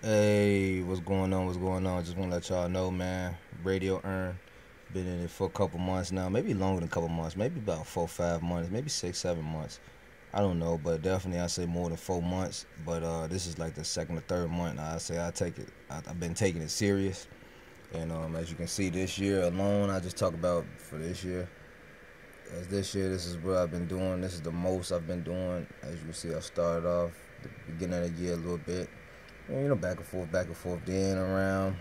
Hey, what's going on? What's going on? Just want to let y'all know, man. Radio Earn. Been in it for a couple months now. Maybe longer than a couple months. Maybe about 4, 5 months. Maybe 6, 7 months. I don't know, but definitely I say more than 4 months. But this is like the second or third month. I say I take it. I've been taking it serious. And as you can see, this year alone, I just talk about for this year. As this year, this is what I've been doing. This is the most I've been doing. As you can see, I started off the beginning of the year a little bit. Back and forth, back and forth. Then around,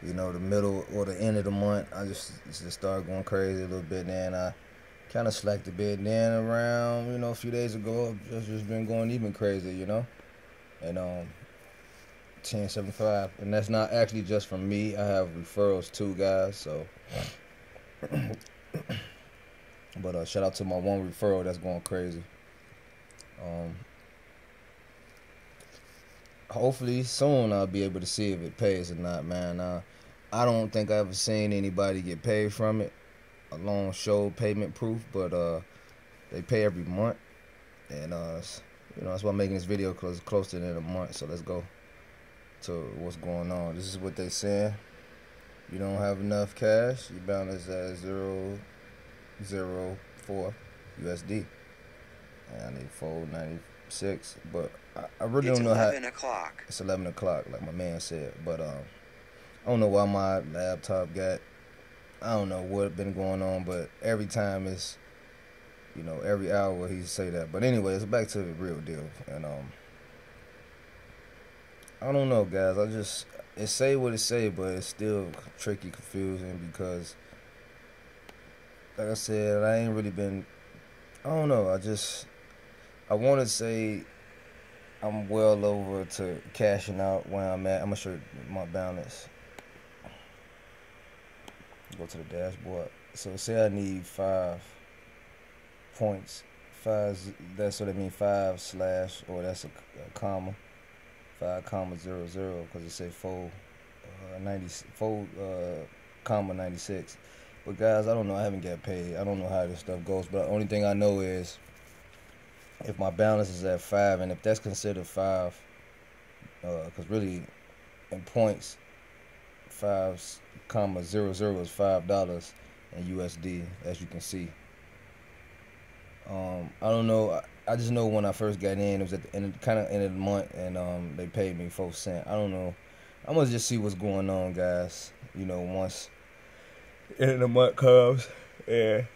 the middle or the end of the month, I just started going crazy a little bit. Then I kind of slacked a bit. Then around, a few days ago, I've just been going even crazier. And 1075, and that's not actually just from me. I have referrals too, guys. So, but shout out to my one referral that's going crazy. Hopefully soon I'll be able to see if it pays or not, man. I don't think I ever seen anybody get paid from it. Alone show payment proof, but they pay every month, and that's why I'm making this video because it's closer than a month. So let's go to what's going on. This is what they saying. You don't have enough cash. Your balance at 0.04 USD. And I need 496, but I really don't know how. It's 11 o'clock. It's 11 o'clock, like my man said. But I don't know why my laptop got. I don't know what been going on, but every time it's, every hour he say that. But anyway, it's back to the real deal. And I don't know, guys. It say what it say, but it's still tricky, confusing because, like I said, I ain't really been. I don't know. I want to say I'm well over to cashing out where I'm at. I'm gonna show you my balance. Go to the dashboard. So say I need 5 points. That's what I mean. 5 slash, or that's a comma. 5,00 because it say 4,96. But guys, I don't know. I haven't got paid. I don't know how this stuff goes. But the only thing I know is if my balance is at 5, and if that's considered 5, because really in points, 5,00 is $5 in USD, as you can see. I don't know. I just know when I first got in, it was at the end, kind of end of the month, and they paid me 4 cents. I don't know. I'm gonna just see what's going on, guys. Once end of the month comes, and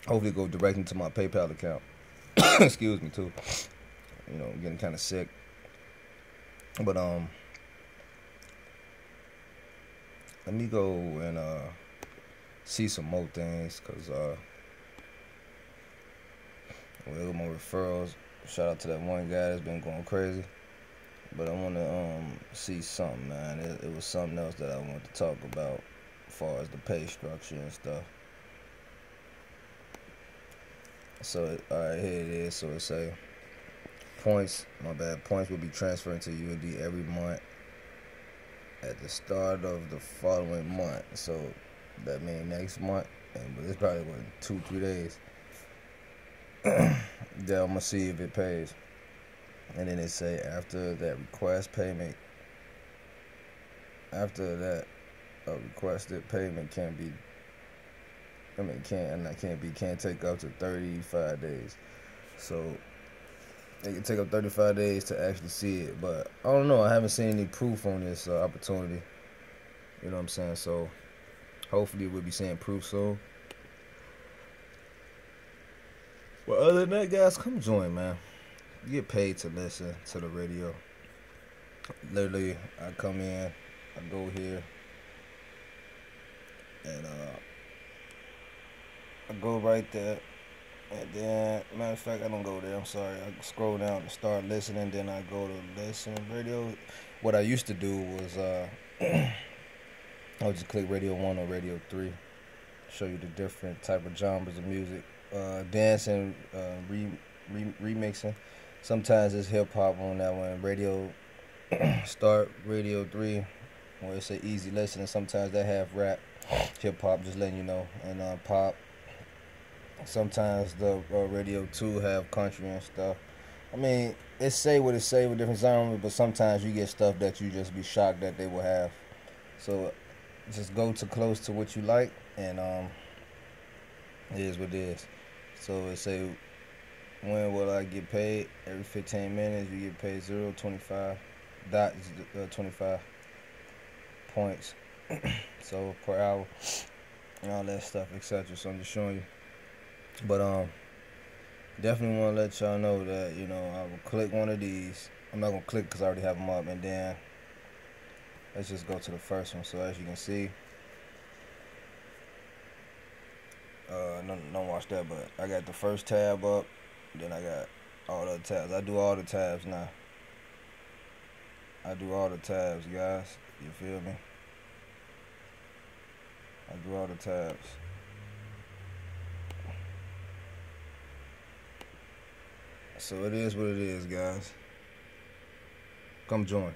hopefully go direct into my PayPal account. Excuse me too. I'm getting kind of sick, but let me go and see some more things, cause with my referrals, shout out to that one guy that's been going crazy. But I want to see something, man. It was something else that I wanted to talk about as far as the pay structure and stuff. So, alright, here it is. So it say points, my bad, points will be transferred to USD every month at the start of the following month. So that means next month, but it's probably 2-3 days. Then I'm gonna see if it pays. And then it say after that request payment, after that requested payment can't take up to 35 days. So it can take up 35 days to actually see it. But I don't know. I haven't seen any proof on this opportunity. You know what I'm saying? So hopefully we'll be seeing proof soon. Well, other than that, guys, come join, man. You get paid to listen to the radio. Literally, I come in, I go here, and I go right there. And then, matter of fact, I don't go there. I'm sorry. I scroll down and start listening. Then I go to listen radio. What I used to do was I would just click Radio 1 or Radio 3. Show you the different type of genres of music. Dancing, remixing. Sometimes it's hip hop on that one. Radio start Radio 3, where it say easy listening. Sometimes they have rap, hip hop, just letting you know, and pop. Sometimes the Radio 2 have country and stuff. I mean, it say what it say with different genres, but sometimes you get stuff that you just be shocked that they will have. So just go to close to what you like, and it is what it is. So it say, when will I get paid? Every 15 minutes you get paid 0.25 dot 25 points. So per hour and all that stuff, etc. So I'm just showing you. But definitely want to let y'all know that, you know, I will click one of these. I'm not gonna click because I already have them up, and then let's just go to the first one. So as you can see, don't watch that, but I got the first tab up, then I got all the tabs. I do all the tabs now. I do all the tabs, guys. You feel me? I do all the tabs. So it is what it is, guys. Come join.